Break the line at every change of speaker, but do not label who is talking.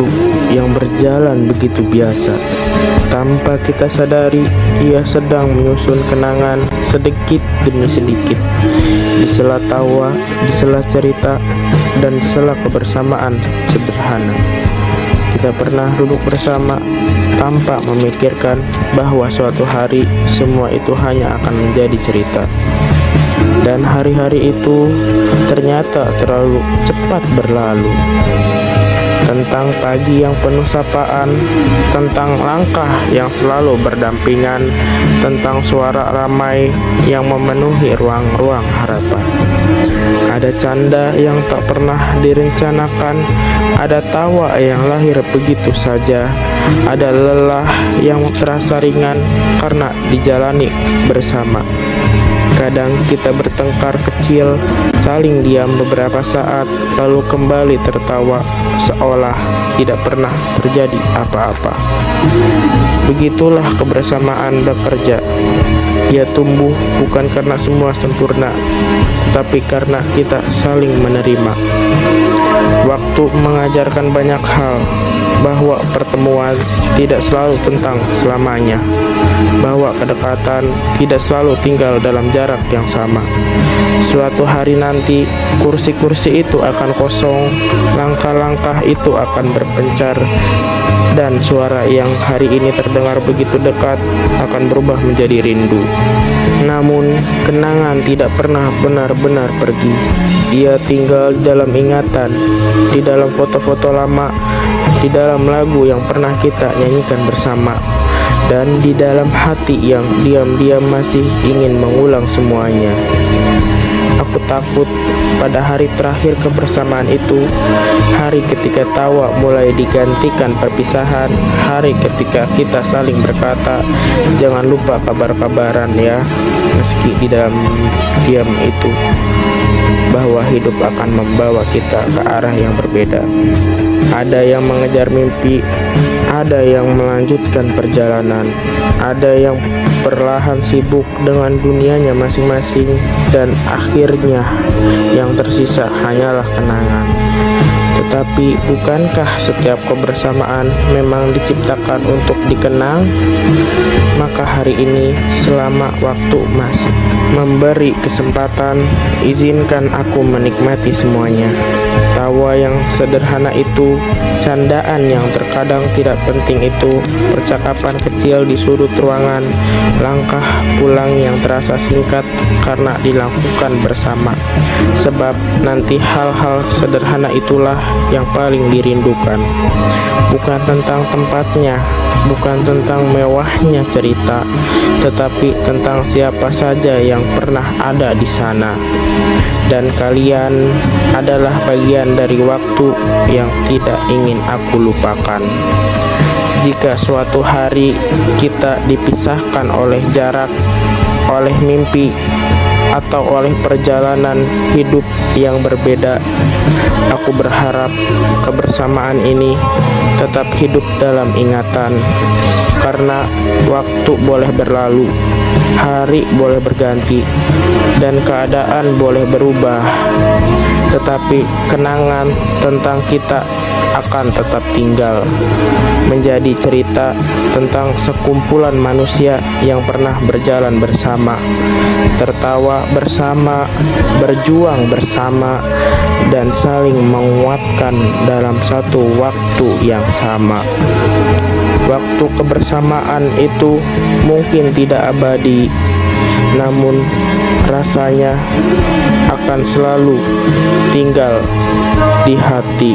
waktu yang berjalan begitu biasa. Tanpa kita sadari, ia sedang menyusun kenangan sedikit demi sedikit. Di sela tawa, di sela cerita, dan di sela kebersamaan sederhana. Kita pernah duduk bersama tanpa memikirkan bahwa suatu hari semua itu hanya akan menjadi cerita. Dan hari-hari itu ternyata terlalu cepat berlalu. Tentang pagi yang penuh sapaan, tentang langkah yang selalu berdampingan, tentang suara ramai yang memenuhi ruang-ruang harapan. Ada canda yang tak pernah direncanakan, ada tawa yang lahir begitu saja, ada lelah yang terasa ringan karena dijalani bersama. Kadang kita bertengkar kecil, saling diam beberapa saat, lalu kembali tertawa seolah tidak pernah terjadi apa-apa. Begitulah kebersamaan bekerja. Ia tumbuh bukan karena semua sempurna, tetapi karena kita saling menerima. Waktu mengajarkan banyak hal, bahwa pertemuan tidak selalu tentang selamanya, bahwa kedekatan tidak selalu tinggal dalam jarak yang sama. Suatu hari nanti, kursi-kursi itu akan kosong, langkah-langkah itu akan berpencar, dan suara yang hari ini terdengar begitu dekat akan berubah menjadi rindu. Namun, kenangan tidak pernah benar-benar pergi. Ia tinggal di dalam ingatan, di dalam foto-foto lama, di dalam lagu yang pernah kita nyanyikan bersama, dan di dalam hati yang diam-diam masih ingin mengulang semuanya. Aku takut pada hari terakhir kebersamaan itu, hari ketika tawa mulai digantikan perpisahan, hari ketika kita saling berkata, jangan lupa kabar-kabaran ya, meski di dalam diam itu, bahwa hidup akan membawa kita ke arah yang berbeda. Ada yang mengejar mimpi, ada yang melanjutkan perjalanan, ada yang perlahan sibuk dengan dunianya masing-masing, dan akhirnya yang tersisa hanyalah kenangan. Tetapi bukankah setiap kebersamaan memang diciptakan untuk dikenang? Maka hari ini, selama waktu masih memberi kesempatan, izinkan aku menikmati semuanya. Tawa yang sederhana itu, candaan yang terkadang tidak penting itu, percakapan kecil di sudut ruangan, langkah pulang yang terasa singkat karena dilakukan bersama. Sebab nanti hal-hal sederhana itulah yang paling dirindukan. Bukan tentang tempatnya, bukan tentang mewahnya cerita, tetapi tentang siapa saja yang pernah ada di sana. Dan kalian adalah bagian dari waktu yang tidak ingin aku lupakan. Jika suatu hari kita dipisahkan oleh jarak, oleh mimpi, atau oleh perjalanan hidup yang berbeda, aku berharap kebersamaan ini tetap hidup dalam ingatan. Karena waktu boleh berlalu, hari boleh berganti, dan keadaan boleh berubah, tetapi kenangan tentang kita akan tetap tinggal, menjadi cerita tentang sekumpulan manusia yang pernah berjalan bersama, tertawa bersama, berjuang bersama, dan saling menguatkan dalam satu waktu yang sama. Waktu kebersamaan itu mungkin tidak abadi, namun rasanya akan selalu tinggal di hati.